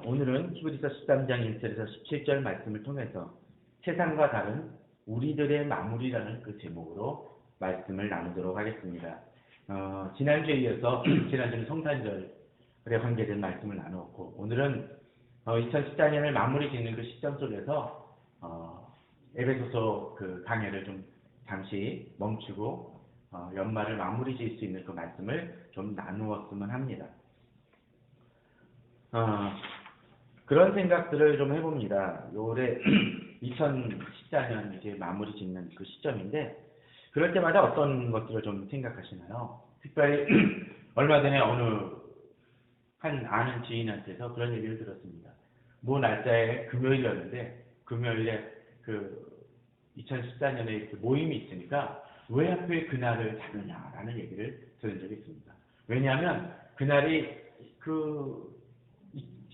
오늘은 히브리서 13장 1절에서 17절 말씀을 통해서 세상과 다른 우리들의 마무리라는 그 제목으로 말씀을 나누도록 하겠습니다. 지난주에 이어서 지난주는 성탄절에 관계된 말씀을 나누었고, 오늘은 2014년을 마무리 짓는 그 시점 속에서 에베소서 그 강해를 좀 잠시 멈추고 연말을 마무리 지을 수 있는 그 말씀을 좀 나누었으면 합니다. 그런 생각들을 좀 해봅니다. 올해 2014년 이제 마무리 짓는 그 시점인데, 그럴 때마다 어떤 것들을 좀 생각하시나요? 특별히 얼마 전에 어느 한 아는 지인한테서 그런 얘기를 들었습니다. 뭐 날짜에 금요일이었는데, 금요일에 그 2014년에 모임이 있으니까 왜 하필 그날을 잡느냐라는 얘기를 들은 적이 있습니다. 왜냐하면 그날이 그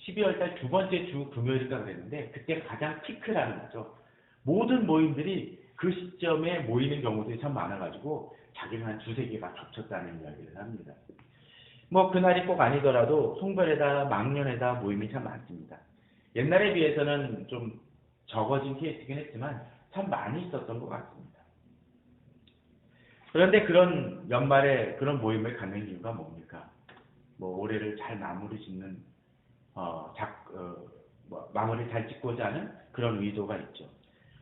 12월 달 두 번째 주 금요일인가 그랬는데, 그때가 가장 피크라는 거죠. 모든 모임들이 그 시점에 모이는 경우들이 참 많아가지고 자기는 한 두세 개가 겹쳤다는 이야기를 합니다. 뭐 그날이 꼭 아니더라도 송별회다 망년회다 모임이 참 많습니다. 옛날에 비해서는 좀 적어진 케이스이긴 했지만 참 많이 있었던 것 같습니다. 그런데 그런 연말에 그런 모임을 갖는 이유가 뭡니까? 뭐 올해를 잘 마무리 짓는 마무리 잘 짓고자 하는 그런 의도가 있죠.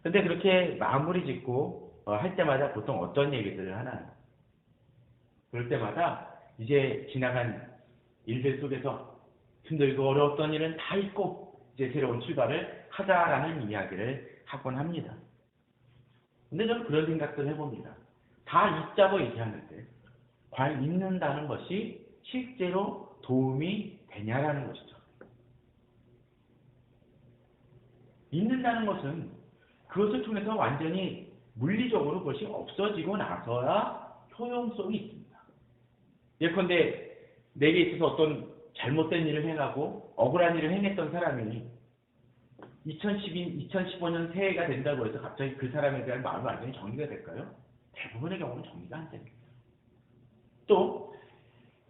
근데 그렇게 마무리 짓고 할 때마다 보통 어떤 얘기들을 하나요? 그럴 때마다 이제 지나간 일들 속에서 힘들고 어려웠던 일은 다 잊고 이제 새로운 출발을 하자라는 이야기를 하곤 합니다. 근데 저는 그런 생각들을 해봅니다. 다 잊자고 얘기하는데 과연 잊는다는 것이 실제로 도움이 되냐라는 것이죠. 잊는다는 것은 그것을 통해서 완전히 물리적으로 그것이 없어지고 나서야 효용성이 있습니다. 예컨대 내게 있어서 어떤 잘못된 일을 행하고 억울한 일을 행했던 사람이 2015년 새해가 된다고 해서 갑자기 그 사람에 대한 마음이 완전히 정리가 될까요? 대부분의 경우는 정리가 안 됩니다. 또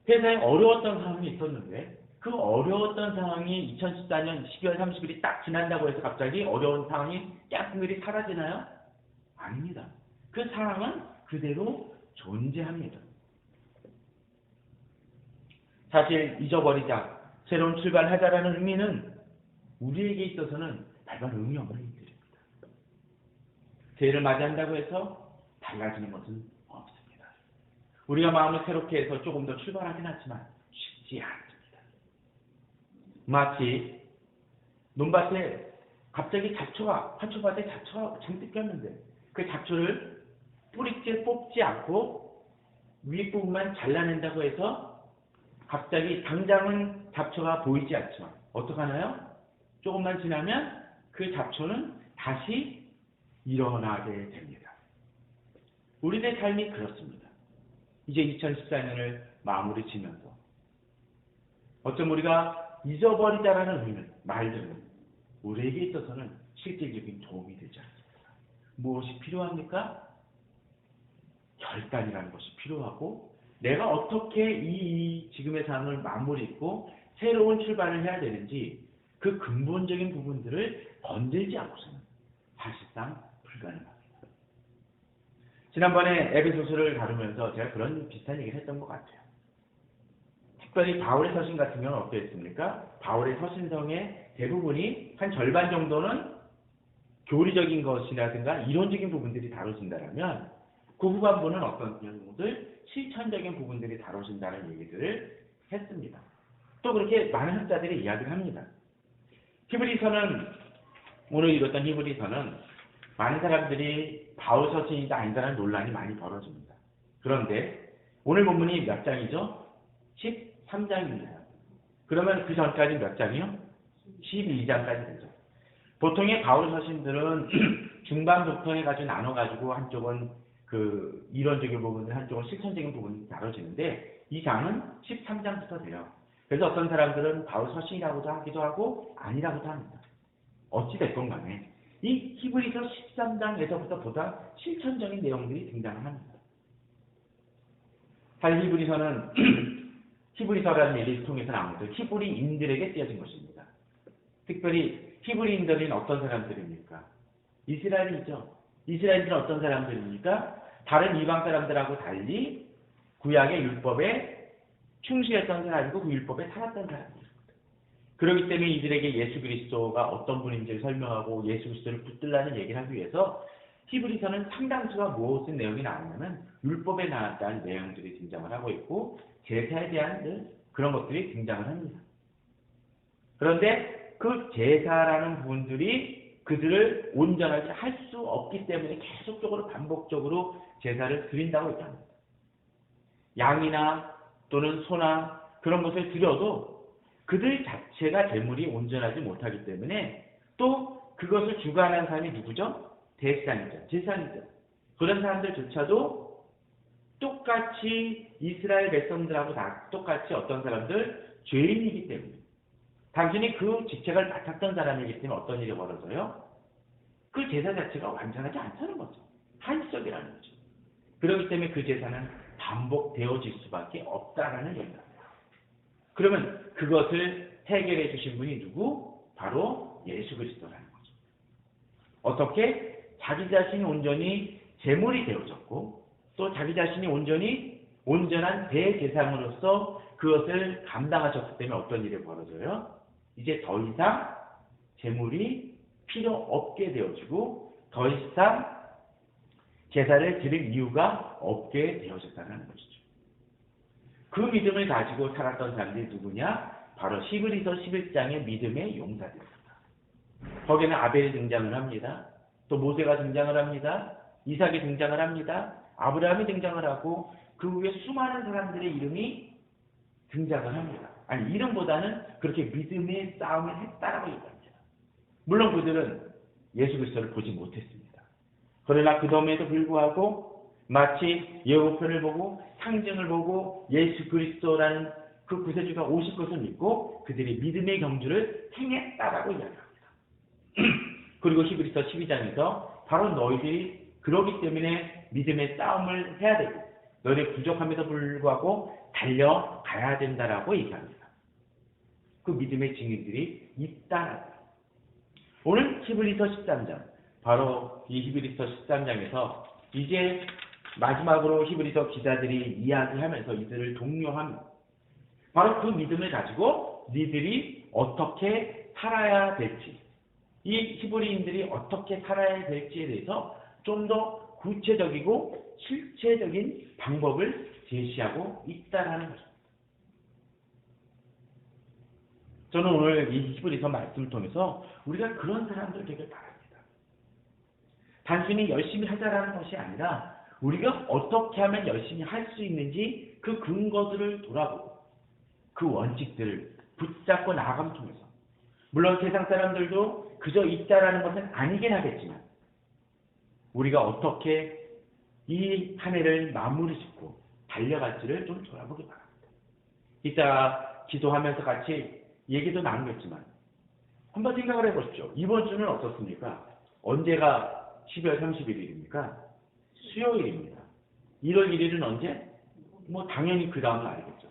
회사에 어려웠던 상황이 있었는데 그 어려웠던 상황이 2014년 12월 30일이 딱 지난다고 해서 갑자기 어려운 상황이 깨끗이 사라지나요? 아닙니다. 그 상황은 그대로 존재합니다. 사실 잊어버리자, 새로운 출발하자라는 의미는 우리에게 있어서는 별반 의미 없는 일들입니다. 새해를 맞이한다고 해서 달라지는 것은 없습니다. 우리가 마음을 새롭게 해서 조금 더 출발하긴 하지만 쉽지 않습니다. 마치 논밭에 갑자기 화초밭에 잡초가 잔뜩 꼈는데 그 잡초를 뿌리째 뽑지 않고 윗부분만 잘라낸다고 해서 갑자기 당장은 잡초가 보이지 않지만 어떡하나요? 조금만 지나면 그 잡초는 다시 일어나게 됩니다. 우리의 삶이 그렇습니다. 이제 2014년을 마무리 지면서 어쩜 우리가 잊어버리자라는 의미는 말들은 우리에게 있어서는 실질적인 도움이 되지 않습니다. 무엇이 필요합니까? 결단이라는 것이 필요하고, 내가 어떻게 이 지금의 삶을 마무리 짓고 새로운 출발을 해야 되는지 그 근본적인 부분들을 건들지 않고서는 사실상 불가능합니다. 지난번에 에베소서를 다루면서 제가 그런 비슷한 얘기를 했던 것 같아요. 특별히 바울의 서신 같은 경우는 어땠습니까? 바울의 서신성의 대부분이 한 절반 정도는 교리적인 것이라든가 이론적인 부분들이 다뤄진다면 그 후반부는 어떤 경우들 실천적인 부분들이 다뤄진다는 얘기들을 했습니다. 또 그렇게 많은 학자들이 이야기를 합니다. 히브리서는, 오늘 읽었던 히브리서는 많은 사람들이 바울 서신이다 아니다라는 논란이 많이 벌어집니다. 그런데 오늘 본문이 몇 장이죠? 13장입니다. 그러면 그 전까지 몇 장이요? 12장까지 되죠. 보통의 바울 서신들은 중반부터 해가지고 나눠가지고 한쪽은 그 이론적인 부분들, 한쪽은 실천적인 부분이 다뤄지는데 이 장은 13장부터 돼요. 그래서 어떤 사람들은 바울 서신이라고도 하기도 하고 아니라고도 합니다. 어찌 됐건 간에 이 히브리서 13장에서부터 보다 실천적인 내용들이 등장합니다. 사실 히브리서는 히브리서라는 얘기를 통해서 나오는 히브리인들에게 쓰여진 것입니다. 특별히 히브리인들은 어떤 사람들입니까? 이스라엘이죠. 이스라엘인들은 어떤 사람들입니까? 다른 이방 사람들하고 달리 구약의 율법에 충실했던 사람이고 그 율법에 살았던 사람입니다. 그렇기 때문에 이들에게 예수 그리스도가 어떤 분인지를 설명하고 예수 그리스도를 붙들라는 얘기를 하기 위해서 히브리서는 상당수가 무슨 내용이 나오냐면 율법에 나왔다는 내용들이 등장을 하고 있고 제사에 대한 그런 것들이 등장을 합니다. 그런데 그 제사라는 부분들이 그들을 온전하게 할 수 없기 때문에 계속적으로 반복적으로 제사를 드린다고 했답니다. 양이나 또는 소나 그런 것을 드려도 그들 자체가 제물이 온전하지 못하기 때문에 또 그것을 주관하는 사람이 누구죠? 대제사장이죠. 제사장이죠. 그런 사람들조차도 똑같이 이스라엘 백성들하고 다 똑같이 어떤 사람들 죄인이기 때문에 단순히 그 직책을 맡았던 사람이기 때문에 어떤 일이 벌어져요? 그 제사 자체가 완전하지 않다는 거죠. 한시적이라는 거죠. 그렇기 때문에 그 제사는 반복되어질 수밖에 없다라는 얘기입니다. 그러면 그것을 해결해 주신 분이 누구? 바로 예수 그리스도라는 거죠. 어떻게? 자기 자신이 온전히 제물이 되어졌고 또 자기 자신이 온전히 온전한 대제사장으로서 그것을 감당하셨기 때문에 어떤 일이 벌어져요? 이제 더 이상 제물이 필요 없게 되어지고 더 이상 제사를 드릴 이유가 없게 되어졌다는 것이죠. 그 믿음을 가지고 살았던 사람들이 누구냐? 바로 히브리서 11장의 믿음의 용사들입니다. 거기에는 아벨이 등장을 합니다. 또 모세가 등장을 합니다. 이삭이 등장을 합니다. 아브라함이 등장을 하고 그 후에 수많은 사람들의 이름이 등장을 합니다. 아니 이름보다는 그렇게 믿음의 싸움을 했다라고 얘기합니다. 물론 그들은 예수 그리스도를 보지 못했습니다. 그러나 그럼에도 불구하고 마치 예고편을 보고 상징을 보고 예수 그리스도라는 그 구세주가 오실 것을 믿고 그들이 믿음의 경주를 행했다라고 이야기합니다. 그리고 히브리서 12장에서 바로 너희들이 그러기 때문에 믿음의 싸움을 해야 되고 너희들이 부족함에도 불구하고 달려가야 된다라고 얘기합니다. 그 믿음의 증인들이 있다라고. 오늘 히브리서 13장 바로 이 히브리서 13장에서 이제 마지막으로 히브리서 기자들이 이야기하면서 이들을 독려합니다. 바로 그 믿음을 가지고 니들이 어떻게 살아야 될지 이 히브리인들이 어떻게 살아야 될지에 대해서 좀 더 구체적이고 실체적인 방법을 제시하고 있다라는 것입니다. 저는 오늘 이 히브리서 말씀을 통해서 우리가 그런 사람들 되길 바랍니다. 단순히 열심히 하자라는 것이 아니라 우리가 어떻게 하면 열심히 할 수 있는지 그 근거들을 돌아보고 그 원칙들을 붙잡고 나아감을 통해서 물론 세상 사람들도 그저 있다라는 것은 아니긴 하겠지만 우리가 어떻게 이 한 해를 마무리 짓고 달려갈지를 좀 돌아보기 바랍니다. 이따 기도하면서 같이 얘기도 나누겠지만 한번 생각을 해보십시오. 이번 주는 어떻습니까? 언제가 12월 31일입니까? 수요일입니다. 1월 1일은 언제? 뭐 당연히 그 다음 날이겠죠.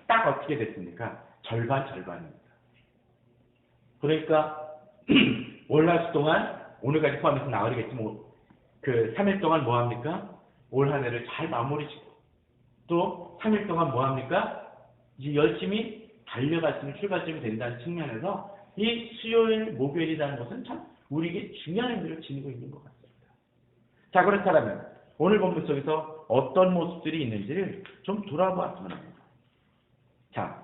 딱 어떻게 됐습니까? 절반입니다. 그러니까 월화수 동안 오늘까지 포함해서 나으리겠지만 그 3일 동안 뭐 합니까? 올 한 해를 잘 마무리 짓고 또 3일 동안 뭐 합니까? 이제 열심히 달려갈 수 있는 출발점이 된다는 측면에서 이 수요일, 목요일이라는 것은 참 우리에게 중요한 의미를 지니고 있는 것 같습니다. 자, 그렇다면 오늘 본문 속에서 어떤 모습들이 있는지를 좀 돌아보았으면 합니다. 자,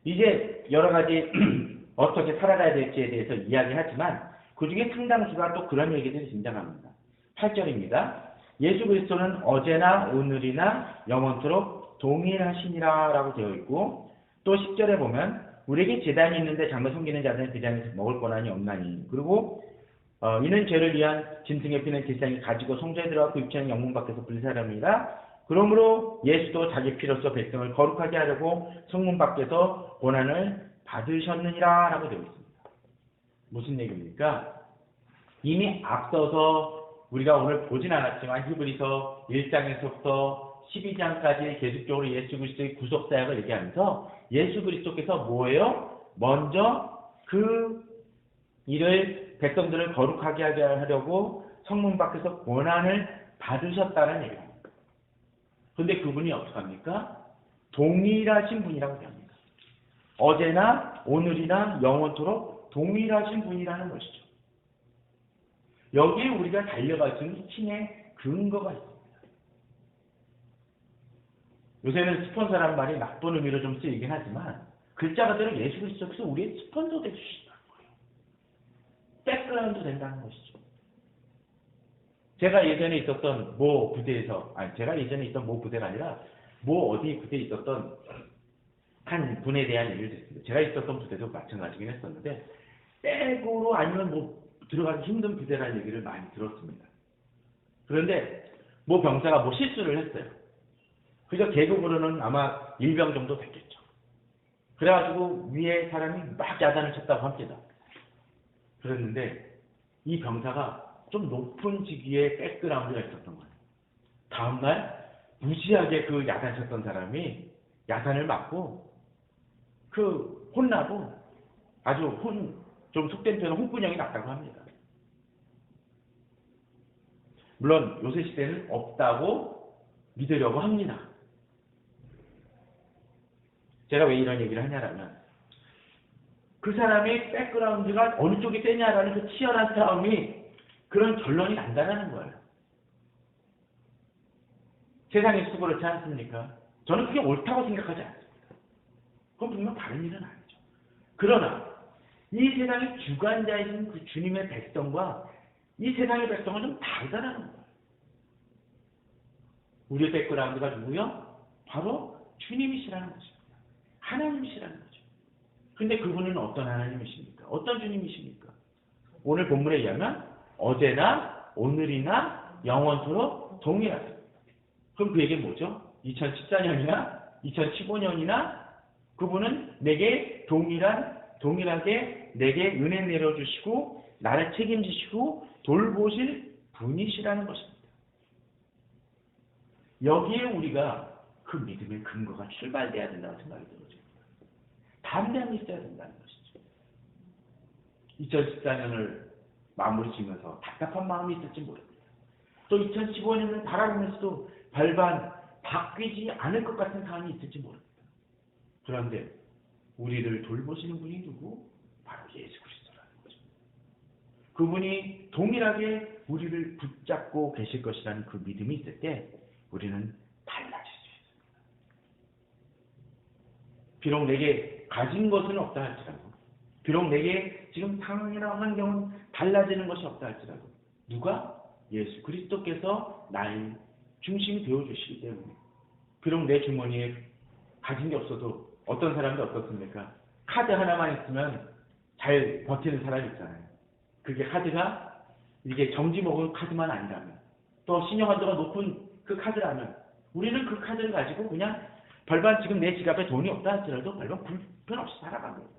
이제 여러 가지 어떻게 살아가야 될지에 대해서 이야기하지만 그 중에 상당수가 또 그런 얘기들이 등장합니다. 8절입니다. 예수 그리스도는 어제나 오늘이나 영원토록 동일하시니라 라고 되어 있고 또 10절에 보면 우리에게 제단이 있는데 장을 섬기는 자들은 그 장에서 먹을 권한이 없나니 그리고 이는 죄를 위한 짐승의 피는 제사장이 가지고 성전에 들어가 그 육체는 영문 밖에서 불사람이라 그러므로 예수도 자기 피로써 백성을 거룩하게 하려고 성문 밖에서 권한을 받으셨느니라 라고 되어 있습니다. 무슨 얘기입니까? 이미 앞서서 우리가 오늘 보진 않았지만 히브리서 1장에서부터 12장까지 계속적으로 예수 그리스도의 구속사역을 얘기하면서 예수 그리스도께서 뭐예요? 먼저 그 이를 백성들을 거룩하게 하게 하려고 성문 밖에서 권한을 받으셨다는 얘기입니다. 그런데 그분이 어떡합니까? 동일하신 분이라고 합니다. 어제나 오늘이나 영원토록 동일하신 분이라는 것이죠. 여기에 우리가 달려가는 힘의 근거가 있습니다. 요새는 스폰서라는 말이 나쁜 의미로 좀 쓰이긴 하지만 글자 그대로 예수 그리스도께서 우리의 스폰서 되주신다는 거예요. 백그라운드 된다는 것이죠. 제가 예전에 있었던 모 부대에서, 제가 예전에 있던 모 부대가 아니라 모 어디 부대에 있었던 한 분에 대한 얘기를 듣습니다. 제가 있었던 부대도 마찬가지긴 했었는데 백으로 아니면 뭐 들어가기 힘든 부대라는 얘기를 많이 들었습니다. 그런데 모 병사가 뭐 실수를 했어요. 그래서 계급으로는 아마 일병 정도 됐겠죠. 그래가지고 위에 사람이 막 야단을 쳤다고 합니다. 그랬는데 이 병사가 좀 높은 직위의 백그라운드가 있었던 거예요. 다음날 무시하게 그 야단 쳤던 사람이 야단을 맞고 혼나고 아주 좀 속된 표현은 홍군형이 났다고 합니다. 물론 요새 시대는 없다고 믿으려고 합니다. 제가 왜 이런 얘기를 하냐라면 그 사람의 백그라운드가 어느 쪽이 세냐라는 그 치열한 싸움이 그런 결론이 난다는 거예요. 세상에서 그렇지 않습니까? 저는 그게 옳다고 생각하지 않습니다. 그건 분명 다른 일은 아니죠. 그러나 이 세상의 주관자이신 그 주님의 백성과 이 세상의 백성은 좀 다르다는 거예요. 우리의 백그라운드가 누구요? 바로 주님이시라는 것입니다. 하나님이시라는 거죠. 근데 그분은 어떤 하나님이십니까? 어떤 주님이십니까? 오늘 본문에 의하면 어제나 오늘이나 영원토록 동일하다. 그럼 그 얘기는 뭐죠? 2014년이나 2015년이나 그분은 내게 동일하게 내게 은혜 내려주시고 나를 책임지시고 돌보실 분이시라는 것입니다. 여기에 우리가 그 믿음의 근거가 출발돼야 된다고 생각이 들어요. 담대함이 있어야 된다는 것이죠. 2014년을 마무리 지면서 답답한 마음이 있을지 모릅니다. 또 2015년을 바라보면서도 발반 바뀌지 않을 것 같은 상황이 있을지 모릅니다. 그런데 우리를 돌보시는 분이 누구? 바로 예수 그리스도라는 거죠. 그분이 동일하게 우리를 붙잡고 계실 것이라는 그 믿음이 있을 때 우리는 달라질 수 있습니다. 비록 내게 가진 것은 없다 할지라도, 비록 내게 지금 상황이나 환경은 달라지는 것이 없다 할지라도, 누가? 예수 그리스도께서 나의 중심이 되어주시기 때문에, 비록 내 주머니에 가진 게 없어도 어떤 사람도 어떻습니까? 카드 하나만 있으면 잘 버티는 사람이 있잖아요. 그게 카드가 이게 정지 먹은 카드만 아니라면, 또 신용한도가 높은 그 카드라면 우리는 그 카드를 가지고 그냥 별반 지금 내 지갑에 돈이 없다 할지라도 별반 불편 없이 살아갑니다.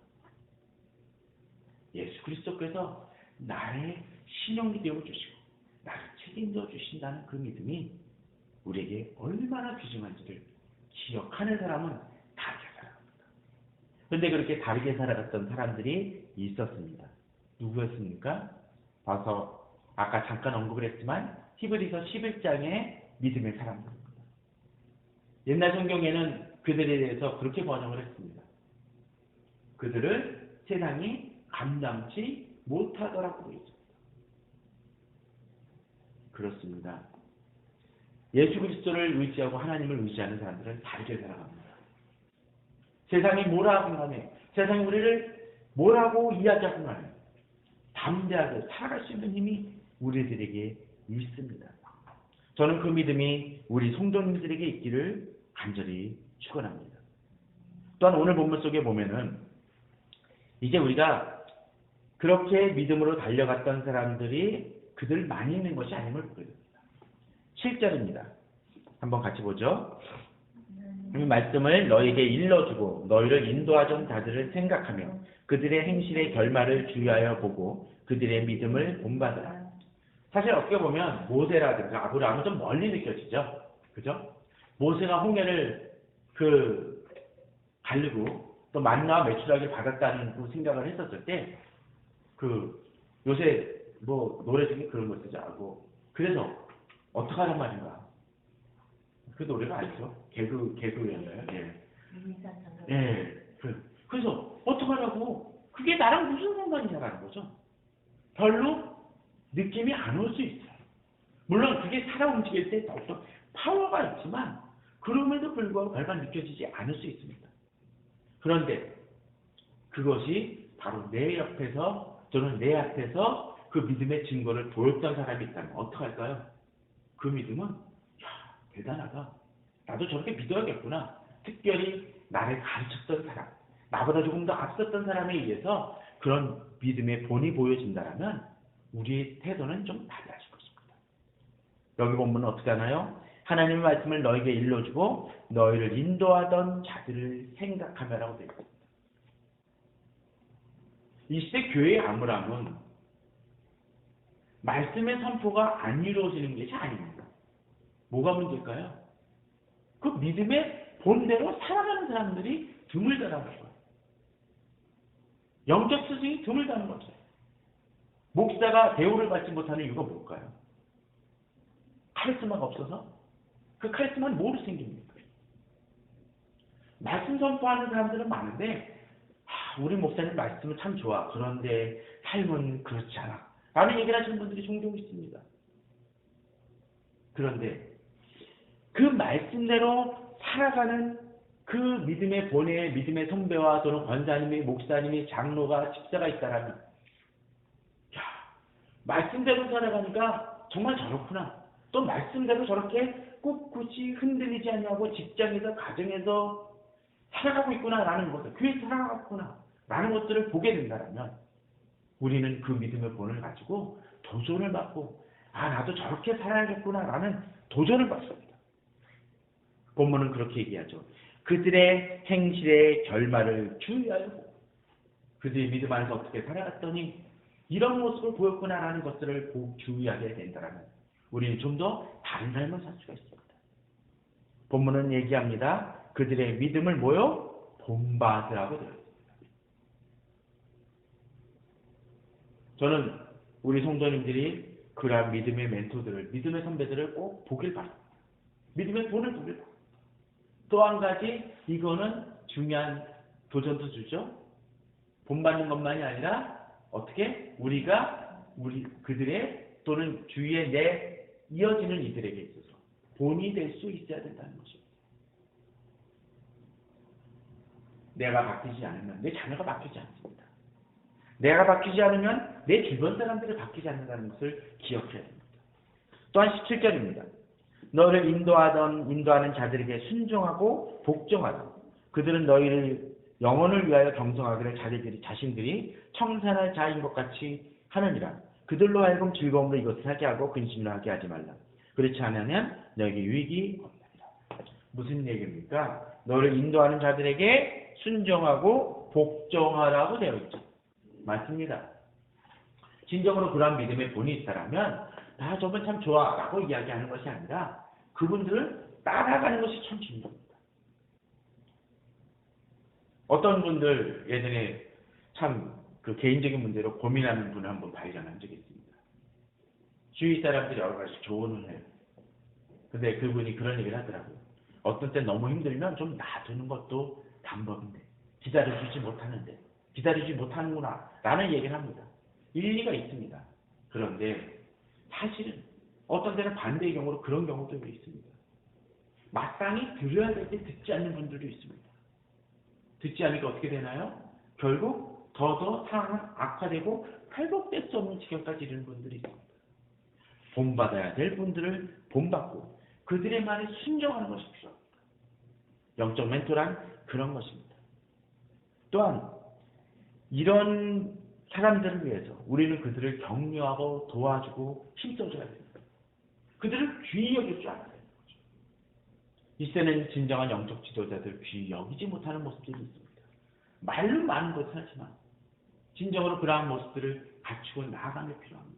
예수 그리스도께서 나의 신용이 되어주시고 나를 책임져 주신다는 그 믿음이 우리에게 얼마나 귀중한지를 기억하는 사람은 다르게 살아갑니다. 그런데 그렇게 다르게 살아갔던 사람들이 있었습니다. 누구였습니까? 봐서 아까 잠깐 언급을 했지만 히브리서 11장의 믿음의 사람들입니다. 옛날 성경에는 그들에 대해서 그렇게 번역을 했습니다. 그들을 세상이 감당치 못하더라고 있습니다. 그렇습니다. 예수 그리스도를 의지하고 하나님을 의지하는 사람들은 다르게 살아갑니다. 세상이 뭐라고 하네, 세상이 우리를 뭐라고 이야기하고 하네, 담대하게 살아갈 수 있는 힘이 우리들에게 있습니다. 저는 그 믿음이 우리 성도님들에게 있기를 간절히 축원합니다. 또한 오늘 본문 속에 보면은 이제 우리가 그렇게 믿음으로 달려갔던 사람들이 그들 많이 있는 것이 아님을 보게 됩니다. 7절입니다. 한번 같이 보죠. 이 말씀을 너에게 일러주고 너희를 인도하던 자들을 생각하며 그들의 행실의 결말을 주의하여 보고 그들의 믿음을 본받으라. 사실 어떻게 보면 모세라든가 아브라함은 좀 멀리 느껴지죠. 그죠? 모세가 홍해를 가르고 또 만나와 메추라기를 받았다는 그 생각을 했었을 때 그 요새 뭐 노래 중에 그런 거 쓰지 않고 그래서 어떡하란 말인가. 그 노래가 아니죠. 개그였나요? 예. 예. 그래서 어떡하라고. 그게 나랑 무슨 상관이냐라는 거죠. 별로 느낌이 안 올 수 있어요. 물론 그게 살아 움직일 때 어떤 파워가 있지만 그럼에도 불구하고 별반 느껴지지 않을 수 있습니다. 그런데 그것이 바로 내 옆에서 또는 내 앞에서 그 믿음의 증거를 보였던 사람이 있다면 어떡할까요? 그 믿음은 야, 대단하다. 나도 저렇게 믿어야겠구나. 특별히 나를 가르쳤던 사람, 나보다 조금 더 앞섰던 사람에 의해서 그런 믿음의 본이 보여진다면 우리의 태도는 좀 달라질 것입니다. 여기 본문은 어떻게 하나요? 하나님의 말씀을 너에게 일러주고 너희를 인도하던 자들을 생각하며라고 되어 있습니다. 이 시대 교회의 암울함은 말씀의 선포가 안 이루어지는 것이 아닙니다. 뭐가 문제일까요? 그 믿음의 본대로 살아가는 사람들이 드물다라는 거예요. 영적 스승이 드물다는 거죠. 목사가 대우를 받지 못하는 이유가 뭘까요? 카리스마가 없어서? 그 카리스마는 뭐로 생깁니까? 말씀 선포하는 사람들은 많은데 우리 목사님 말씀은 참 좋아. 그런데 삶은 그렇지 않아. 라는 얘기를 하시는 분들이 종종 있습니다. 그런데 그 말씀대로 살아가는 그 믿음의 본에 믿음의 선배와 또는 권사님이 목사님이 장로가 집사가 있다라면 야, 말씀대로 살아가니까 정말 저렇구나. 또 말씀대로 저렇게 꿋꿋이 흔들리지 않냐고 직장에서 가정에서 살아가고 있구나라는 것을 교회에 살아가고 있구나 라는 것들을 보게 된다면 우리는 그 믿음의 본을 가지고 도전을 받고 나도 저렇게 살아야겠구나 라는 도전을 받습니다. 본문은 그렇게 얘기하죠. 그들의 행실의 결말을 주의하여 그들의 믿음 안에서 어떻게 살아갔더니 이런 모습을 보였구나 라는 것들을 주의하게 된다면 우리는 좀 더 다른 삶을 살 수가 있습니다. 본문은 얘기합니다. 그들의 믿음을 본받으라고 되어 있습니다. 저는 우리 성도님들이 그러한 믿음의 멘토들을, 믿음의 선배들을 꼭 보길 바랍니다. 믿음의 본을 보길 바랍니다. 또 한 가지 이거는 중요한 도전도 주죠. 본받는 것만이 아니라 어떻게 그들의 또는 주위에 이어지는 이들에게 있어서 본이 될 수 있어야 된다는 것입니다. 내가 바뀌지 않으면 내 자녀가 바뀌지 않습니다. 내가 바뀌지 않으면 내 주변 사람들이 바뀌지 않는다는 것을 기억해야 됩니다. 또한 17절입니다. 너를 인도하는 자들에게 순종하고 복종하라. 그들은 너희를 영혼을 위하여 경성하기를 자신들이 청산할 자인 것 같이 하느니라. 그들로 하여금 즐거움으로 이것을 하게 하고 근심을 하게 하지 말라. 그렇지 않으면 너에게 유익이 없느니라. 무슨 얘기입니까? 너를 인도하는 자들에게 순종하고 복종하라고 되어 있죠. 맞습니다. 진정으로 그러한 믿음의 본이 있다면 저분 참 좋아 라고 이야기하는 것이 아니라 그분들을 따라가는 것이 참 중요합니다. 어떤 분들 예전에 참 그 개인적인 문제로 고민하는 분을 한번 발견한 적이 있습니다. 주위 사람들이 여러 가지 조언을 해요. 근데 그분이 그런 얘기를 하더라고요. 어떤 때 너무 힘들면 좀 놔두는 것도 방법인데 기다리지 못하는구나 라는 얘기를 합니다. 일리가 있습니다. 그런데 사실은 어떤 때는 반대의 경우로 그런 경우도 있습니다. 마땅히 들어야 될 때 듣지 않는 분들도 있습니다. 듣지 않으니까 어떻게 되나요? 결국 더 상황은 악화되고 회복될 수 없는 지경까지 이르는 분들이 있습니다. 본받아야 될 분들을 본받고 그들의 말에 순종하는 것이 필요합니다. 영적 멘토란 그런 것입니다. 또한 이런 사람들을 위해서 우리는 그들을 격려하고 도와주고 힘써줘야 됩니다. 그들을 귀히 여길 줄 알아야 되는 거죠. 이 시대는 진정한 영적 지도자들 귀히 여기지 못하는 모습들이 있습니다. 말로 많은 것을 하지만 진정으로 그러한 모습들을 갖추고 나아가는 게 필요합니다.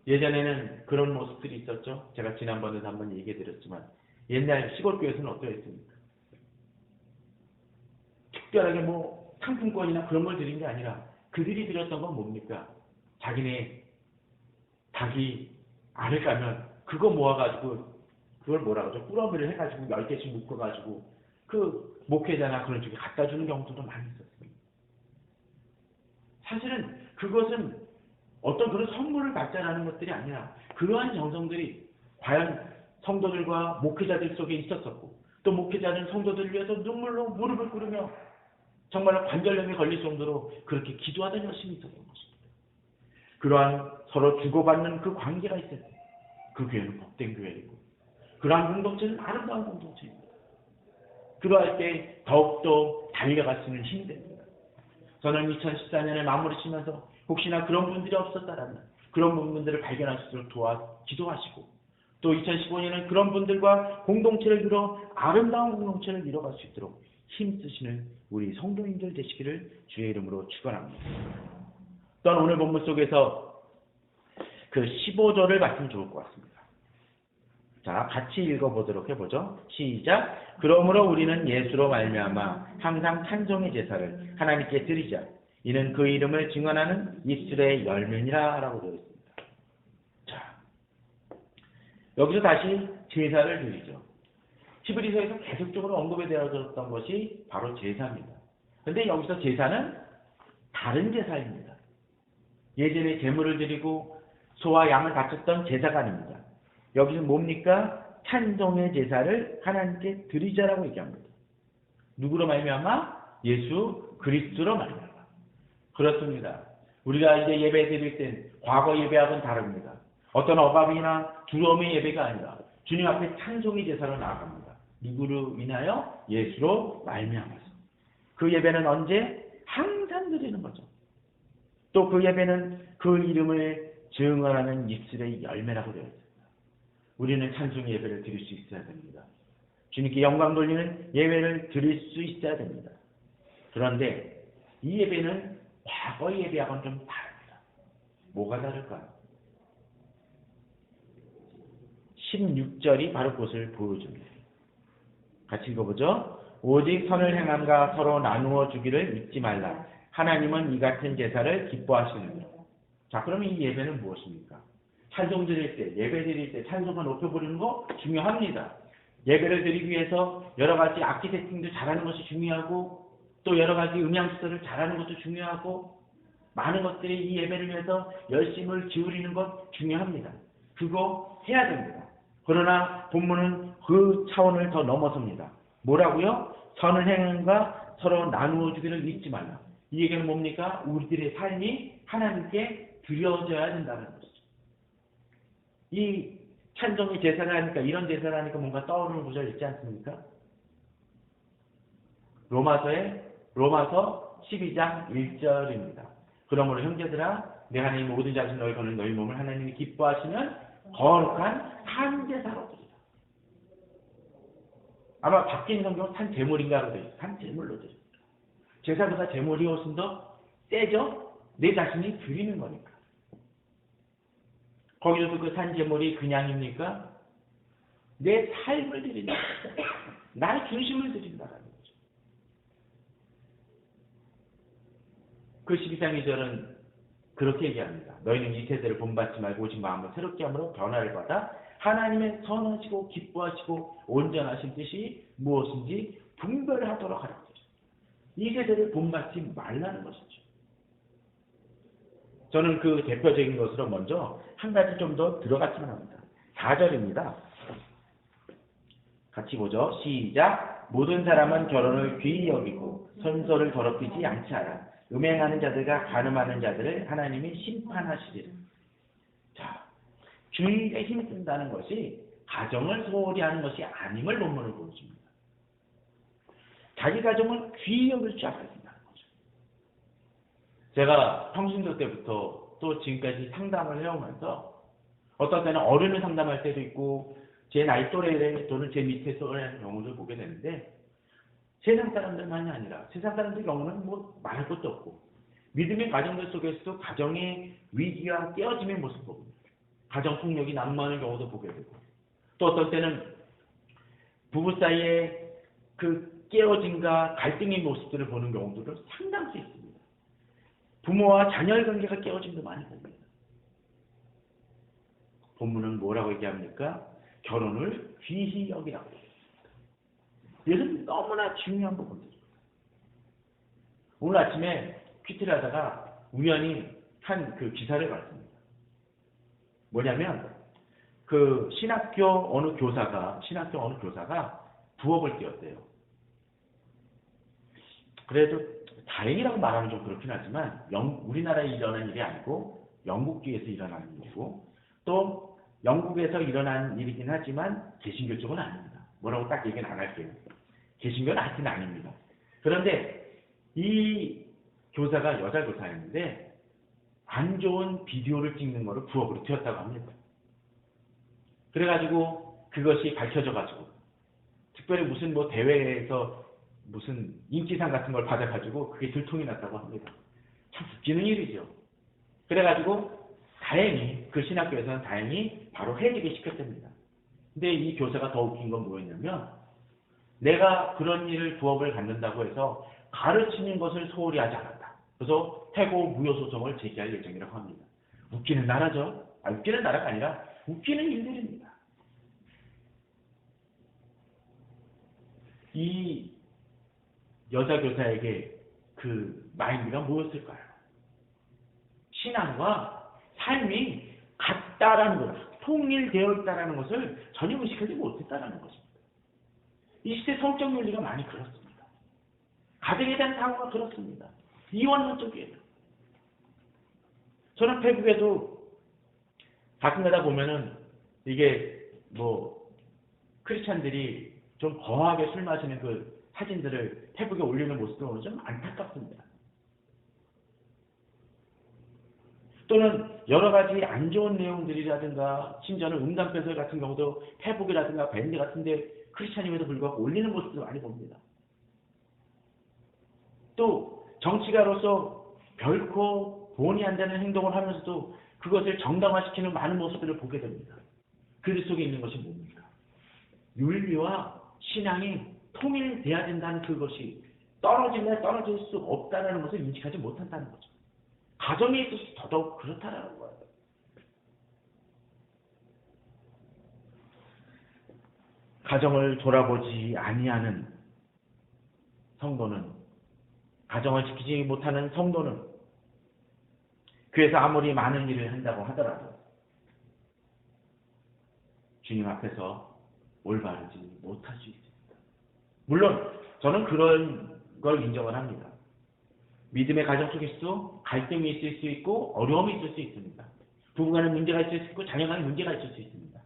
예전에는 그런 모습들이 있었죠. 제가 지난번에도 한번 얘기해 드렸지만 옛날 시골교회에서는 어떠했습니까? 특별하게 상품권이나 그런 걸 드린 게 아니라 그들이 드렸던 건 뭡니까? 자기네 닭이 알을 까면 그거 모아가지고 그걸 뭐라 그러죠? 꾸러미를 해가지고 10개씩 묶어가지고 그 목회자나 그런 쪽에 갖다 주는 경우도 많이 있었습니다. 사실은 그것은 어떤 그런 선물을 받자라는 것들이 아니라 그러한 정성들이 과연 성도들과 목회자들 속에 있었었고 또 목회자는 성도들을 위해서 눈물로 무릎을 꿇으며 정말로 관절염이 걸릴 정도로 그렇게 기도하던 열심히 있었던 것입니다. 그러한 서로 주고받는 그 관계가 있어요. 그 교회는 복된 교회이고 그러한 공동체는 아름다운 공동체입니다. 그러할 때 더욱더 달려갈 수 있는 힘이 됩니다. 저는 2014년에 마무리 치면서 혹시나 그런 분들이 없었다라면 그런 분들을 발견할 수 있도록 기도하시고 또 2015년에는 그런 분들과 공동체를 이뤄 아름다운 공동체를 이뤄갈 수 있도록 힘쓰시는 우리 성도님들 되시기를 주의 이름으로 축원합니다. 또한 오늘 본문 속에서 그 15절을 봤으면 좋을 것 같습니다. 자, 같이 읽어보도록 해보죠. 시작. 그러므로 우리는 예수로 말미암아 항상 찬송의 제사를 하나님께 드리자. 이는 그 이름을 증언하는 입술의 열매니라 라고 되어 있습니다. 자, 여기서 다시 제사를 드리죠. 히브리서에서 계속적으로 언급이 되어졌던 것이 바로 제사입니다. 그런데 여기서 제사는 다른 제사입니다. 예전에 제물을 드리고 소와 양을 바쳤던 제사가 아닙니다. 여기서 뭡니까? 찬송의 제사를 하나님께 드리자라고 얘기합니다. 누구로 말미암아? 예수 그리스도로 말미암아. 그렇습니다. 우리가 이제 예배 드릴 땐 과거 예배하고는 다릅니다. 어떤 억압이나 두려움의 예배가 아니라 주님 앞에 찬송의 제사로 나아갑니다. 누구로 인하여? 예수로 말미암아서. 그 예배는 언제? 항상 드리는 거죠. 또 그 예배는 그 이름을 증언하는 입술의 열매라고 되어 있습니다. 우리는 찬송의 예배를 드릴 수 있어야 됩니다. 주님께 영광 돌리는 예배를 드릴 수 있어야 됩니다. 그런데 이 예배는 과거 예배하고는 좀 다릅니다. 뭐가 다를까요? 16절이 바로 그것을 보여줍니다. 같이 읽어보죠. 오직 선을 행함과 서로 나누어 주기를 잊지 말라. 하나님은 이 같은 제사를 기뻐하시느니라. 자, 그러면 이 예배는 무엇입니까? 찬송 드릴 때, 예배 드릴 때 찬송을 높여 부르는 거 중요합니다. 예배를 드리기 위해서 여러 가지 악기 세팅도 잘하는 것이 중요하고 또 여러 가지 음향 시설을 잘하는 것도 중요하고 많은 것들이 이 예배를 위해서 열심을 기울이는 것 중요합니다. 그거 해야 됩니다. 그러나 본문은 그 차원을 더 넘어섭니다. 뭐라고요? 선을 행함과 서로 나누어 주기를 잊지 말라. 이 얘기는 뭡니까? 우리들의 삶이 하나님께 드려져야 된다는 것이죠. 이 찬송이 제사를 하니까 이런 제사를 하니까 뭔가 떠오르는 구절 있지 않습니까? 로마서 12장 1절입니다. 그러므로 형제들아 내가 이 모든 자신 너희 거는 너희 몸을 하나님이 기뻐하시는 거룩한 산제사로 드리라. 아마 바뀐 성경은 산제물인가로 되어 있어요. 산제물로 드립니다. 제사보다 제물이 훨씬 더 세죠? 내 자신이 드리는 거니까. 거기서도 그 산제물이 그냥입니까? 내 삶을 드린다. 나의 중심을 드린다는 거죠. 그 12장 2절은 그렇게 얘기합니다. 너희는 이 세대를 본받지 말고 오직 마음을 새롭게 함으로 변화를 받아 하나님의 선하시고 기뻐하시고 온전하신 뜻이 무엇인지 분별하도록 하라고 하죠. 이 세대를 본받지 말라는 것이죠. 저는 그 대표적인 것으로 먼저 한 가지 좀 더 들어갔으면 합니다. 4절입니다. 같이 보죠. 시작. 모든 사람은 결혼을 귀히 여기고 선소를 더럽히지 않지 않아. 음행하는 자들과 간음하는 자들을 하나님이 심판하시리라. 자, 주의에 힘쓴다는 것이 가정을 소홀히 하는 것이 아님을 본문을 보여줍니다. 자기 가정을 귀히 여길 줄 알아야 된다는 거죠. 제가 평신도 때부터 또 지금까지 상담을 해오면서 어떤 때는 어른을 상담할 때도 있고 제 나이 또래 또는 제 밑에 또래의 경우를 보게 되는데 세상 사람들만이 아니라 세상 사람들 경우는 뭐 말할 것도 없고 믿음의 가정들 속에서도 가정의 위기와 깨어짐의 모습을 봅니다. 가정폭력이 난무하는 경우도 보게 되고 또 어떤 때는 부부 사이에 그 깨어짐과 갈등의 모습들을 보는 경우도 상당수 있습니다. 부모와 자녀의 관계가 깨어짐도 많이 봅니다. 본문은 뭐라고 얘기합니까? 결혼을 귀히 여기라고 얘기합니다. 이것은 너무나 중요한 부분들입니다. 오늘 아침에 퀴트를 하다가 우연히 한 그 기사를 봤습니다. 뭐냐면 그 신학교 어느 교사가 부업을 띄웠대요. 그래도 다행이라고 말하면 좀 그렇긴 하지만 우리나라에 일어난 일이 아니고 영국에서 일어난 일이고 또 영국에서 일어난 일이긴 하지만 개신교 쪽은 아닙니다. 뭐라고 딱 얘기는 안 할게요. 개신교는 하여튼 아닙니다. 그런데 이 교사가 여자 교사였는데 안 좋은 비디오를 찍는 거를 부업으로 튀었다고 합니다. 그래가지고 그것이 밝혀져가지고 특별히 무슨 뭐 대회에서 무슨 인기상 같은 걸 받아가지고 그게 들통이 났다고 합니다. 참 웃기는 일이죠. 그래가지고 다행히 그 신학교에서는 다행히 바로 해직을 시켰답니다. 근데 이 교사가 더 웃긴 건 뭐였냐면 내가 그런 일을 부업을 갖는다고 해서 가르치는 것을 소홀히 하지 않았다. 그래서 해고 무효 소송을 제기할 예정이라고 합니다. 웃기는 나라죠. 웃기는 나라가 아니라 웃기는 일들입니다. 이 여자 교사에게 그 마인드가 뭐였을까요? 신앙과 삶이 같다라는 것, 통일되어 있다라는 것을 전혀 의식하지 못했다라는 것입니다. 이 시대 성적 윤리가 많이 그렇습니다. 가정에 대한 사고가 그렇습니다. 이혼한 쪽이에요. 저는 페북에도 가끔가다 보면은 이게 뭐 크리스찬들이 좀 거하게 술 마시는 그 사진들을 페북에 올리는 모습을 보면 좀 안타깝습니다. 또는 여러 가지 안 좋은 내용들이라든가 심지어는 음담패설 같은 경우도 페북이라든가 밴드 같은데 크리스찬임에도 불구하고 올리는 모습도 많이 봅니다. 또 정치가로서 결코 본의 안 되는 행동을 하면서도 그것을 정당화시키는 많은 모습들을 보게 됩니다. 그 속에 있는 것이 뭡니까? 윤리와 신앙이 통일돼야 된다는 그것이 떨어질 수 없다는 것을 인식하지 못한다는 거죠. 가정에 있어서 더더욱 그렇다라는 거예요. 가정을 돌아보지 아니하는 성도는, 가정을 지키지 못하는 성도는 교회에서 아무리 많은 일을 한다고 하더라도 주님 앞에서 올바르지 못할 수 있습니다. 물론 저는 그런 걸 인정을 합니다. 믿음의 가정 속에서도 갈등이 있을 수 있고 어려움이 있을 수 있습니다. 부부간에 문제가 있을 수 있고 자녀간에 문제가 있을 수 있습니다.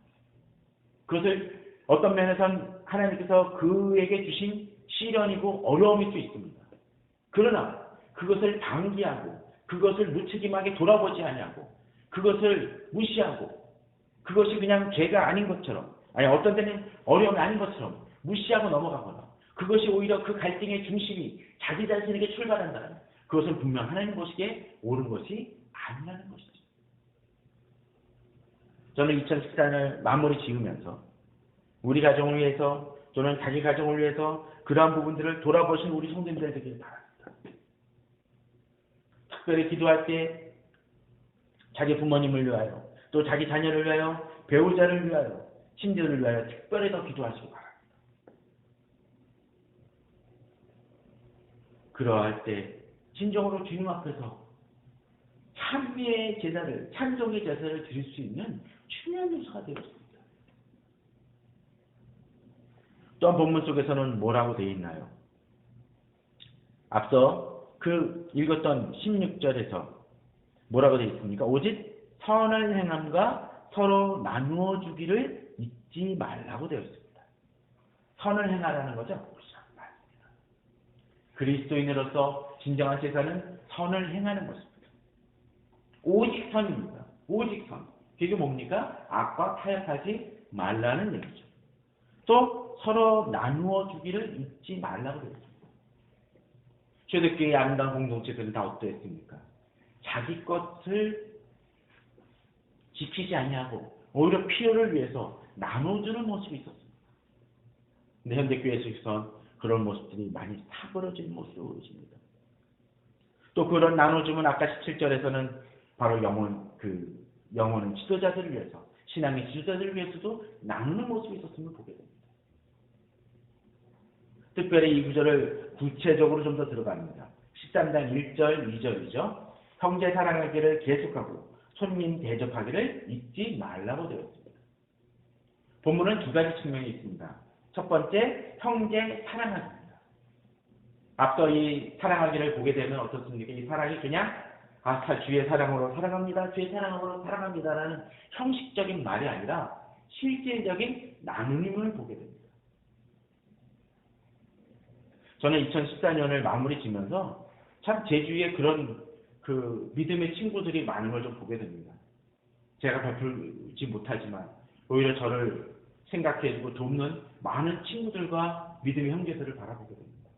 그것을 어떤 면에선 하나님께서 그에게 주신 시련이고 어려움일 수 있습니다. 그러나 그것을 방기하고 그것을 무책임하게 돌아보지 아니하고 그것을 무시하고 그것이 그냥 죄가 아닌 것처럼, 아니 어떤 때는 어려움이 아닌 것처럼 무시하고 넘어가거나 그것이 오히려 그 갈등의 중심이 자기 자신에게 출발한다면 그것은 분명 하나님 보시기에 옳은 것이 아니라는 것이죠. 저는 2014년을 마무리 지으면서 우리 가정을 위해서 또는 자기 가정을 위해서 그러한 부분들을 돌아보신 우리 성도님들 되길 바랍니다. 특별히 기도할 때 자기 부모님을 위하여 또 자기 자녀를 위하여 배우자를 위하여 친지를 위하여 특별히 더 기도하시기 바랍니다. 그러할 때 진정으로 주님 앞에서 찬미의 제사를, 찬송의 제사를 드릴 수 있는 중요한 요소가 되었습니다. 또한 본문 속에서는 뭐라고 되어 있나요? 앞서 그 읽었던 16절에서 뭐라고 되어 있습니까? 오직 선을 행함과 서로 나누어 주기를 잊지 말라고 되어 있습니다. 선을 행하라는 거죠. 맞습니다. 그리스도인으로서 진정한 제사는 선을 행하는 것입니다. 오직 선입니다. 오직 선. 그게 뭡니까? 악과 타협하지 말라는 얘기죠. 또 서로 나누어 주기를 잊지 말라고 되어 있습니다. 초대교회의 아름다운 공동체들은 다 어떠했습니까? 자기 것을 지키지 아니하고 오히려 필요를 위해서 나눠주는 모습이 있었습니다. 근데 현대교회에서는 그런 모습들이 많이 사그러진 모습을 보여줍니다. 또 그런 나눠줌은 아까 17절에서는 바로 영혼은 지도자들을 위해서, 신앙의 지도자들을 위해서도 나누는 모습이 있었음을 보게 됩니다. 특별히 이 구절을 구체적으로 좀 더 들어갑니다. 13장 1절, 2절이죠. 형제 사랑하기를 계속하고 손님 대접하기를 잊지 말라고 되어 있습니다. 본문은 두 가지 측면이 있습니다. 첫 번째, 형제 사랑하기입니다. 앞서 이 사랑하기를 보게 되면 어떻습니까? 이 사랑이 그냥 주의 사랑으로 사랑합니다. 주의 사랑으로 사랑합니다라는 형식적인 말이 아니라 실질적인 나눔을 보게 됩니다. 저는 2014년을 마무리 지면서 참 제 주위에 그런 믿음의 친구들이 많은 걸 좀 보게 됩니다. 제가 베풀지 못하지만 오히려 저를 생각해주고 돕는 많은 친구들과 믿음의 형제들을 바라보게 됩니다.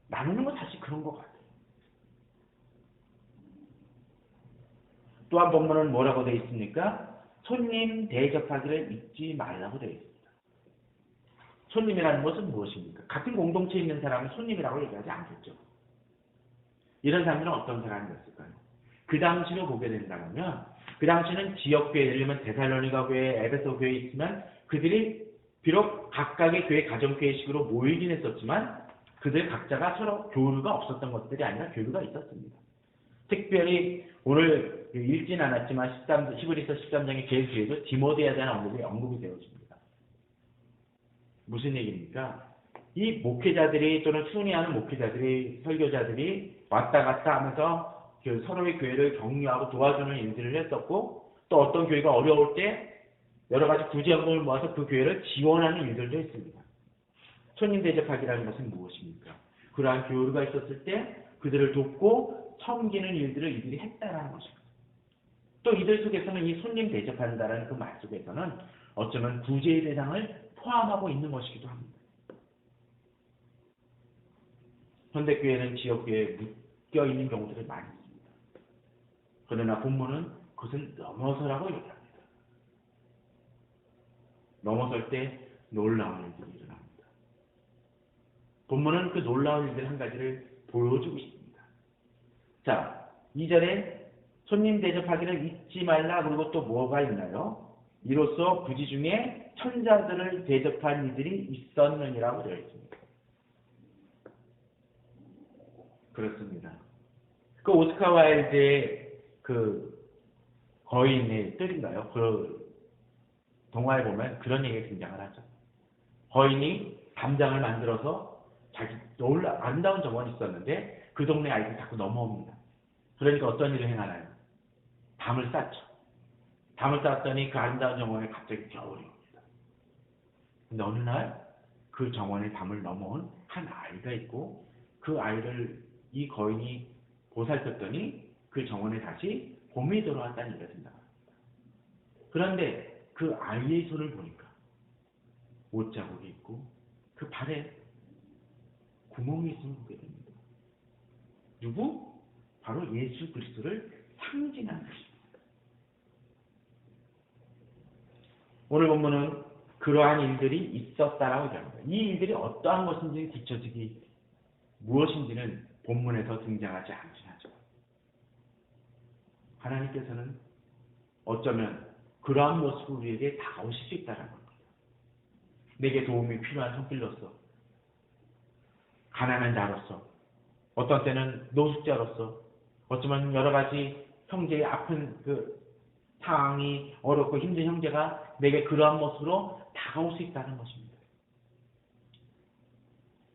나누는 건 사실 그런 것 같아요. 또한 본문은 뭐라고 되어 있습니까? 손님 대접하기를 잊지 말라고 되어 있습니다. 손님이라는 것은 무엇입니까? 같은 공동체에 있는 사람은 손님이라고 얘기하지 않겠죠. 이런 사람들은 어떤 사람이었을까요? 그 당시로 보게 된다면 그 당시는 지역교회, 예를 들면 데살로니가 교회, 에베소 교회에 있으면 그들이 비록 각각의 교회, 가정교회식으로 모이긴 했었지만 그들 각자가 서로 교류가 없었던 것들이 아니라 교류가 있었습니다. 특별히 오늘 읽진 않았지만 히브리서 13장의 계속에도 디모데에 대한 언급이 되어집니다. 무슨 얘기입니까? 이 목회자들이 또는 순위하는 목회자들이, 설교자들이 왔다 갔다 하면서 서로의 교회를 격려하고 도와주는 일들을 했었고, 또 어떤 교회가 어려울 때 여러 가지 구제금을 모아서 그 교회를 지원하는 일들도 했습니다. 손님 대접하기라는 것은 무엇입니까? 그러한 교류가 있었을 때 그들을 돕고 섬기는 일들을 이들이 했다라는 것입니다. 또 이들 속에서는 이 손님 대접한다라는 그 말 속에서는 어쩌면 구제의 대상을 포함하고 있는 것이기도 합니다. 현대교회는 지역교회에 묶여있는 경우들이 많이 있습니다. 그러나 본문은 그것을 넘어서라고 얘기합니다. 넘어설 때 놀라운 일들이 일어납니다. 본문은 그 놀라운 일들 한 가지를 보여주고 있습니다. 자, 2절에 손님 대접하기를 잊지 말라. 그리고 또 뭐가 있나요? 이로써 부지 중에 천자들을 대접한 이들이 있었느니라고 되어 있습니다. 그렇습니다. 그 오스카 와일드의 거인의 뜰인가요? 그 동화에 보면 그런 얘기가 등장을 하죠. 거인이 담장을 만들어서 자기 아름다운 정원이 있었는데 그 동네 아이들이 자꾸 넘어옵니다. 그러니까 어떤 일을 행하나요? 담을 쌓죠. 담을 쌓았더니 그 아름다운 정원에 갑자기 겨울이 옵니다. 근데 어느 날 그 정원에 담을 넘어온 한 아이가 있고 그 아이를 이 거인이 보살폈더니 그 정원에 다시 봄이 돌아왔다는 얘기가 생각합니다. 그런데 그 아이의 손을 보니까 옷자국이 있고 그 발에 구멍이 있음을 보게 됩니다. 누구? 바로 예수 그리스도를 상징하는 것입니다. 오늘 본문은 그러한 일들이 있었다라고 얘기합니다. 이 일들이 어떠한 것인지 구체적이 무엇인지는 본문에서 등장하지 않긴 하죠. 하나님께서는 어쩌면 그러한 모습을 우리에게 다가오실 수 있다는 겁니다. 내게 도움이 필요한 손길로서, 가난한 자로서, 어떤 때는 노숙자로서, 어쩌면 여러 가지 형제의 아픈 상황이 어렵고 힘든 형제가 내게 그러한 모습으로 다가올 수 있다는 것입니다.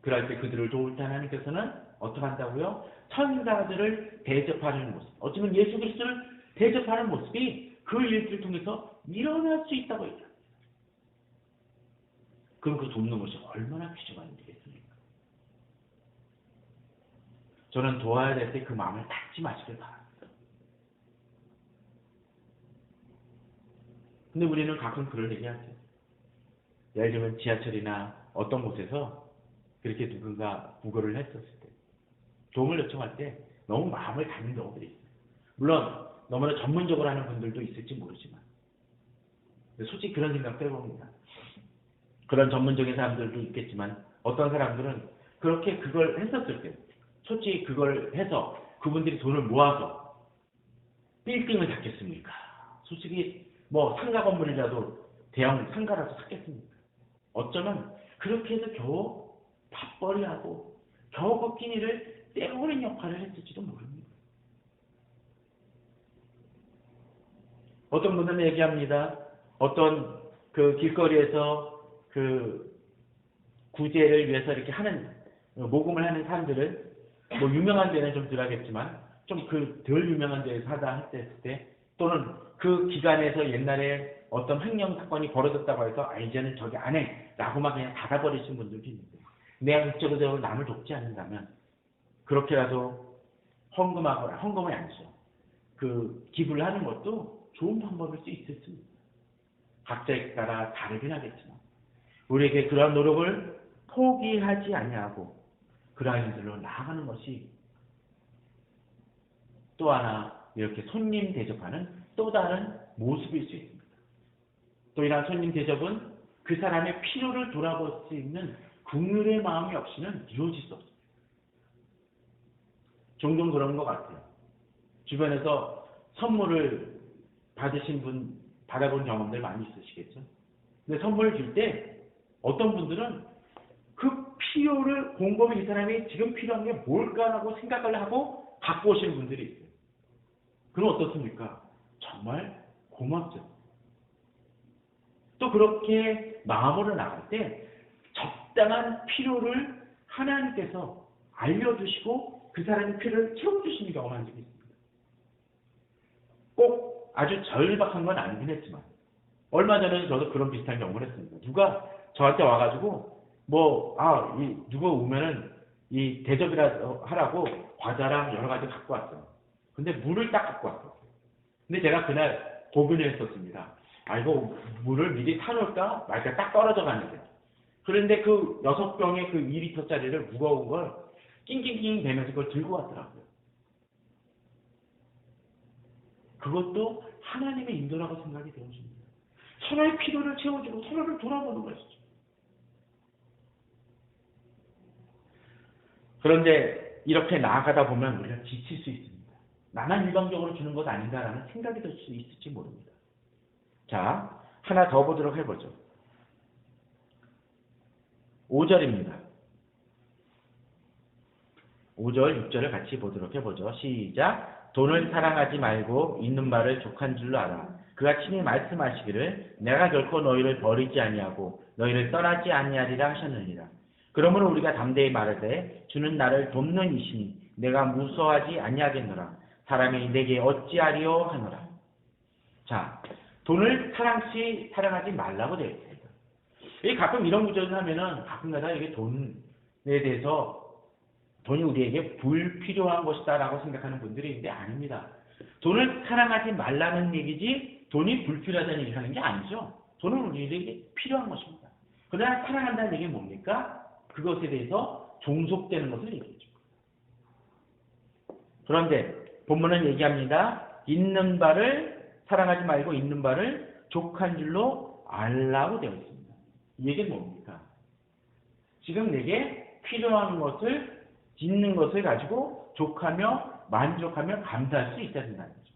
그럴 때 그들을 도울 때 하나님께서는 어떻게 한다고요? 천사들을 대접하는 모습, 어쩌면 예수 그리스도를 대접하는 모습이 그 일들을 통해서 일어날 수 있다고 얘기합니다. 그럼 그 돕는 것이 얼마나 귀중한 일이겠습니까? 저는 도와야 될 때 그 마음을 닫지 마시길 바랍니다. 근데 우리는 가끔 그런 얘기 하죠. 예를 들면 지하철이나 어떤 곳에서 그렇게 누군가 구걸을 했었을 때 도움을 요청할 때 너무 마음을 닫는 경우들이 있어요. 물론 너무나 전문적으로 하는 분들도 있을지 모르지만 솔직히 그런 생각도 해봅니다. 그런 전문적인 사람들도 있겠지만 어떤 사람들은 그렇게 그걸 했었을 때, 솔직히 그걸 해서 그분들이 돈을 모아서 빌딩을 샀겠습니까? 솔직히 뭐 상가 건물이라도 대형 상가라도 샀겠습니까? 어쩌면 그렇게 해서 겨우 밥벌이하고 겨우 그 끼니를 때우는 역할을 했을지도 모릅니다. 어떤 분들은 얘기합니다. 어떤 그 길거리에서 그 구제를 위해서 이렇게 하는 모금을 하는 사람들을 뭐 유명한 데는 좀 덜하겠지만 좀 그 덜 유명한 데에서 하다 했을 때 또는 그 기간에서 옛날에 어떤 횡령 사건이 벌어졌다고 해서 아 이제는 저기 안 해 라고만 그냥 닫아버리신 분들도 있는데 내가 국적으로 남을 돕지 않는다면 그렇게라도 헌금이 아니죠. 그 기부를 하는 것도 좋은 방법일 수 있을 수 있습니다. 각자에 따라 다르긴 하겠지만 우리에게 그러한 노력을 포기하지 아니하고 그러한 일들로 나아가는 것이 또 하나 이렇게 손님 대접하는 또 다른 모습일 수 있습니다. 또 이러한 손님 대접은 그 사람의 필요를 돌아볼 수 있는 국률의 마음이 없이는 이루어질 수 없습니다. 종종 그런 것 같아요. 주변에서 선물을 받으신 분, 받아본 경험들 많이 있으시겠죠? 근데 선물을 줄 때 어떤 분들은 그 필요를 곰곰이 이 사람이 지금 필요한 게 뭘까라고 생각을 하고 갖고 오시는 분들이 있어요. 그럼 어떻습니까? 정말 고맙죠. 또 그렇게 마음으로 나갈 때 적당한 필요를 하나님께서 알려주시고 그 사람의 필요를 채워주시는 경험을 한 적이 있습니다. 꼭 아주 절박한 건 아니긴 했지만 얼마 전에 저도 그런 비슷한 경험을 했습니다. 누가 저한테 와가지고 누가 오면은 이 대접이라 하라고 과자랑 여러 가지 갖고 왔어요. 근데 물을 딱 갖고 왔어요. 근데 제가 그날 고민을 했었습니다. 이거 물을 미리 타놓을까 말까 딱 떨어져 가는데. 그런데 그 6병의 그 2리터짜리를 무거운 걸 낑낑낑 대면서 그걸 들고 왔더라고요. 그것도 하나님의 인도라고 생각이 되어집니다. 서로의 필요를 채워주고 서로를 돌아보는 것이죠. 그런데 이렇게 나아가다 보면 우리가 지칠 수 있습니다. 나만 일방적으로 주는 것 아닌가라는 생각이 들 수 있을지 모릅니다. 자, 하나 더 보도록 해보죠. 5절입니다. 5절, 6절을 같이 보도록 해보죠. 시작. 돈을 사랑하지 말고 있는 바를 족한 줄로 알아. 그가 친히 말씀하시기를 내가 결코 너희를 버리지 아니하고 너희를 떠나지 아니하리라 하셨느니라. 그러므로 우리가 담대히 말하되 주는 나를 돕는 이시니 내가 무서워하지 아니하겠노라. 사람이 내게 어찌하리요 하노라. 자, 돈을 사랑하지 말라고 되어 있습니다. 가끔 이런 구절을 하면은 가끔가다 이게 돈에 대해서 돈이 우리에게 불필요한 것이다라고 생각하는 분들이 있는데 아닙니다. 돈을 사랑하지 말라는 얘기지 돈이 불필요하다는 얘기를 하는 게 아니죠. 돈은 우리에게 필요한 것입니다. 그러나 사랑한다는 얘기는 뭡니까? 그것에 대해서 종속되는 것을 얘기해줍니다. 그런데 본문은 얘기합니다. 있는 바를 사랑하지 말고 있는 바를 족한 줄로 알라고 되어 있습니다. 이 얘기는 뭡니까? 지금 내게 필요한 것을 있는 것을 가지고 족하며 만족하며 감사할 수 있어야 된다는 거죠.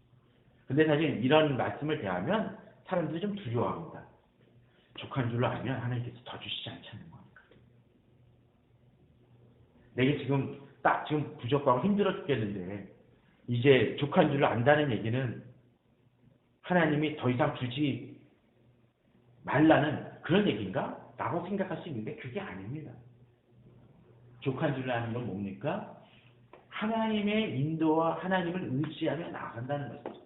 근데 사실 이런 말씀을 대하면 사람들이 좀 두려워합니다. 족한 줄로 알면 하나님께서 더 주시지 않자는 거니까. 내게 지금 부족하고 힘들어 죽겠는데 이제 족한 줄로 안다는 얘기는 하나님이 더 이상 주지 말라는 그런 얘기인가? 라고 생각할 수 있는데 그게 아닙니다. 족한 줄로 아는 건 뭡니까? 하나님의 인도와 하나님을 의지하며 나아간다는 것이죠.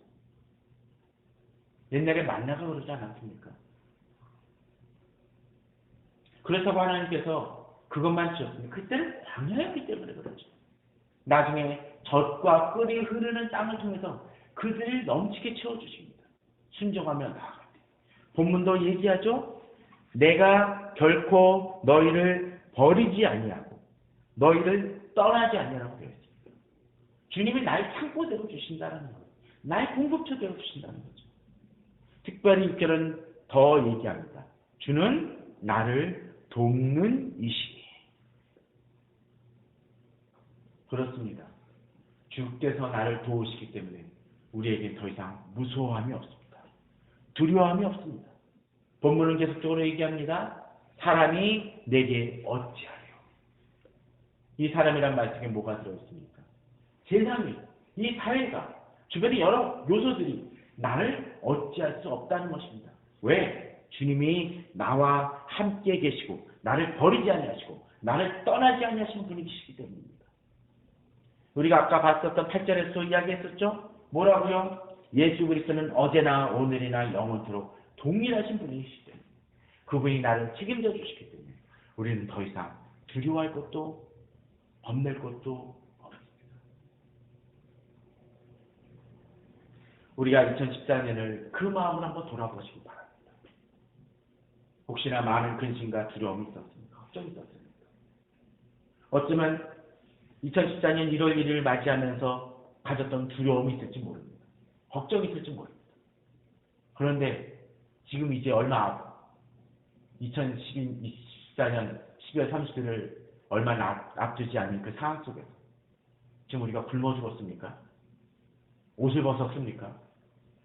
옛날에 만나가 그러지 않았습니까? 그렇다고 하나님께서 그것만 주셨습니다. 그때는 광야였기 때문에 그렇죠. 나중에 젖과 꿀이 흐르는 땅을 통해서 그들을 넘치게 채워주십니다. 순종하며 나아갈 때. 본문도 얘기하죠. 내가 결코 너희를 버리지 아니하고 너희를 떠나지 아니하라고 되어 있습니다. 주님이 날 창고대로 주신다는 거예요. 날 공급처대로 주신다는 거죠. 특별히 6절은 더 얘기합니다. 주는 나를 돕는 이시니. 그렇습니다. 주께서 나를 도우시기 때문에 우리에겐 더 이상 무서워함이 없습니다. 두려움이 없습니다. 본문은 계속적으로 얘기합니다. 사람이 내게 어찌하려. 이 사람이란 말씀에 뭐가 들어있습니까? 세상이, 이 사회가, 주변의 여러 요소들이 나를 어찌할 수 없다는 것입니다. 왜? 주님이 나와 함께 계시고 나를 버리지 아니하시고 나를 떠나지 아니하시는 분이시기 때문입니다. 우리가 아까 봤었던 8절에서 이야기했었죠? 뭐라고요? 예수 그리스도는 어제나 오늘이나 영원토록 동일하신 분이시기 때문에 그분이 나를 책임져 주시기 때문에 우리는 더 이상 두려워할 것도 겁낼 것도 없습니다. 우리가 2014년을 그 마음으로 한번 돌아보시기 바랍니다. 혹시나 많은 근심과 두려움이 있었습니까? 걱정이 있었습니까? 어쩌면 2014년 1월 1일을 맞이하면서 가졌던 두려움이 있을지 모릅니다. 걱정이 있을지 모릅니다. 그런데 지금 이제 얼마 앞 2014년 12월 30일을 얼마 앞두지 않은 그 상황 속에서 지금 우리가 굶어 죽었습니까? 옷을 벗었습니까?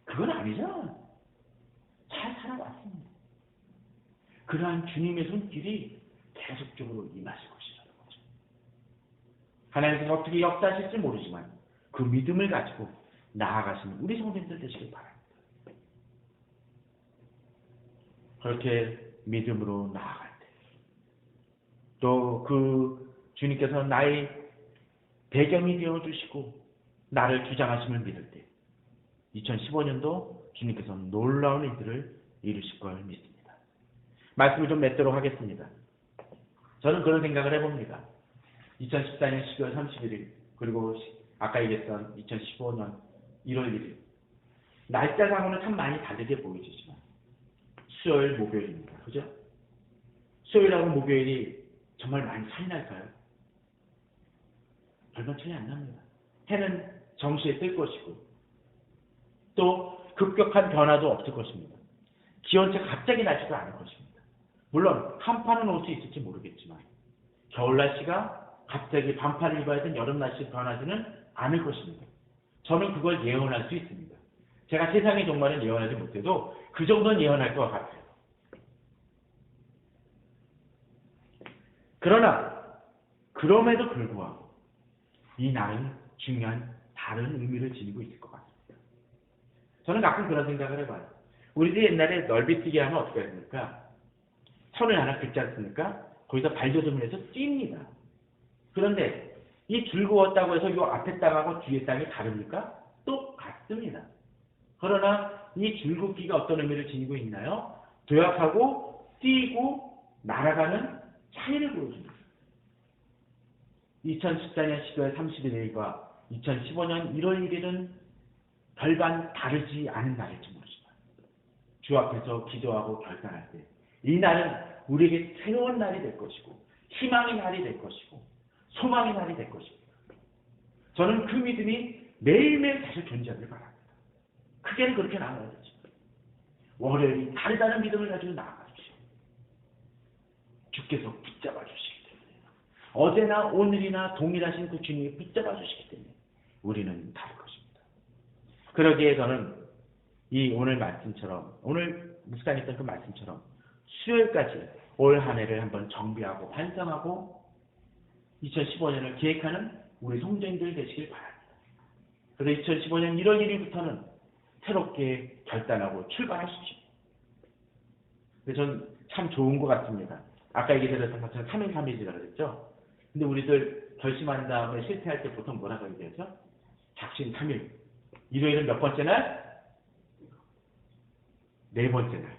그건 아니잖아요. 잘 살아왔습니다. 그러한 주님의 손길이 계속적으로 임하실 것이라는 거죠. 하나님께서 어떻게 역사하실지 모르지만 그 믿음을 가지고 나아가시는 우리 성도님들 되시길 바랍니다. 그렇게 믿음으로 나아갈 때 또 그 주님께서 나의 배경이 되어주시고 나를 주장하심을 믿을 때 2015년도 주님께서 놀라운 일들을 이루실 걸 믿습니다. 말씀을 좀 맺도록 하겠습니다. 저는 그런 생각을 해봅니다. 2014년 12월 31일 그리고 아까 얘기했던 2015년 1월 1일 날짜상으로는 참 많이 다르게 보이지만 수요일 목요일입니다. 그죠? 수요일하고 목요일이 정말 많이 차이 날까요? 별반 차이 안 납니다. 해는 정시에 뜰 것이고 또 급격한 변화도 없을 것입니다. 기온차가 갑자기 나지도 않을 것입니다. 물론 한파는 올 수 있을지 모르겠지만 겨울 날씨가 갑자기 반팔을 입어야 되는 여름 날씨로 변하지는 않을 것입니다. 저는 그걸 예언할 수 있습니다. 제가 세상의 종말은 예언하지 못해도 그 정도는 예언할 것 같아요. 그러나 그럼에도 불구하고 이 날은 중요한 다른 의미를 지니고 있을 것 같습니다. 저는 가끔 그런 생각을 해봐요. 우리들이 옛날에 넓이뛰기 하면 어떻게 했습니까? 선을 하나 긋지 않습니까? 거기서 발조점을 해서 뜁니다. 그런데 이 줄그었다고 해서 이 앞에 땅하고 뒤에 땅이 다릅니까? 똑같습니다. 그러나 이 줄긋기가 어떤 의미를 지니고 있나요? 도약하고 뛰고 날아가는 차이를 보여줍니다. 2014년 12월 31일과 2015년 1월 1일은 별반 다르지 않은 날일지 모르지만 주 앞에서 기도하고 결단할 때 이 날은 우리에게 새로운 날이 될 것이고 희망의 날이 될 것이고 소망의 날이 될 것입니다. 저는 그 믿음이 매일매일 다시 존재하길 바랍니다. 크게는 그렇게 나눠야 되죠. 월요일이 다르다는 믿음을 가지고 나아가십시오. 주께서 붙잡아 주시기 때문에 어제나 오늘이나 동일하신 그 주님이 붙잡아 주시기 때문에 우리는 다를 것입니다. 그러기에 저는 이 오늘 말씀처럼 오늘 묵상했던 그 말씀처럼 수요일까지 올 한 해를 한번 정비하고 반성하고 2015년을 계획하는 우리 성도님들 되시길 바랍니다. 그래서 2015년 1월 1일부터는 새롭게 결단하고 출발하십시오. 전 참 좋은 것 같습니다. 아까 얘기드렸던 것처럼 3일 3일이라고 그랬죠. 근데 우리들 결심한 다음에 실패할 때 보통 뭐라고 얘기하죠? 작심 3일. 일요일은 몇 번째 날? 네 번째 날.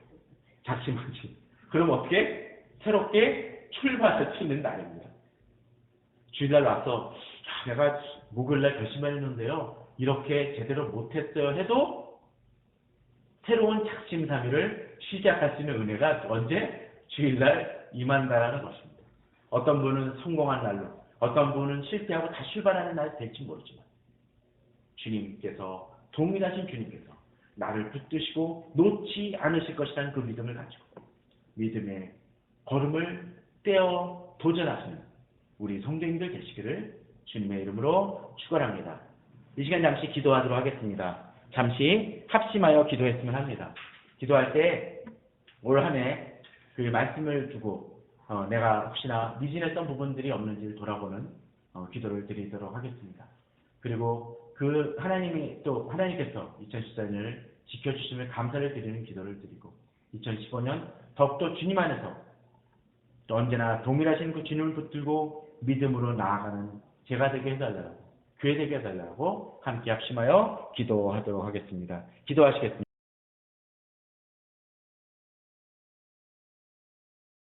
작심하지. 그럼 어떻게? 새롭게 출발할 수 있는 날입니다. 주일날 와서 내가 목요일날 결심했는데요. 이렇게 제대로 못했어요 해도 새로운 작심삼일을 시작할 수 있는 은혜가 언제? 주일날 임한다라는 것입니다. 어떤 분은 성공한 날로, 어떤 분은 실패하고 다시 출발하는 날이 될지 모르지만 주님께서, 동일하신 주님께서 나를 붙드시고 놓지 않으실 것이라는 그 믿음을 가지고 믿음의 걸음을 떼어 도전하시는 우리 성도님들 되시기를 주님의 이름으로 축원합니다. 이 시간 잠시 기도하도록 하겠습니다. 잠시 합심하여 기도했으면 합니다. 기도할 때 올 한 해 그 말씀을 두고 내가 혹시나 미진했던 부분들이 없는지를 돌아보는 기도를 드리도록 하겠습니다. 그리고 그 하나님께서 2014년을 지켜주심을 감사를 드리는 기도를 드리고 2015년 더욱더 주님 안에서 또 언제나 동일하신 그 주님을 붙들고 믿음으로 나아가는 제가 되게 해달라고, 교회 되게 해달라고 함께 합심하여 기도하도록 하겠습니다. 기도하시겠습니다.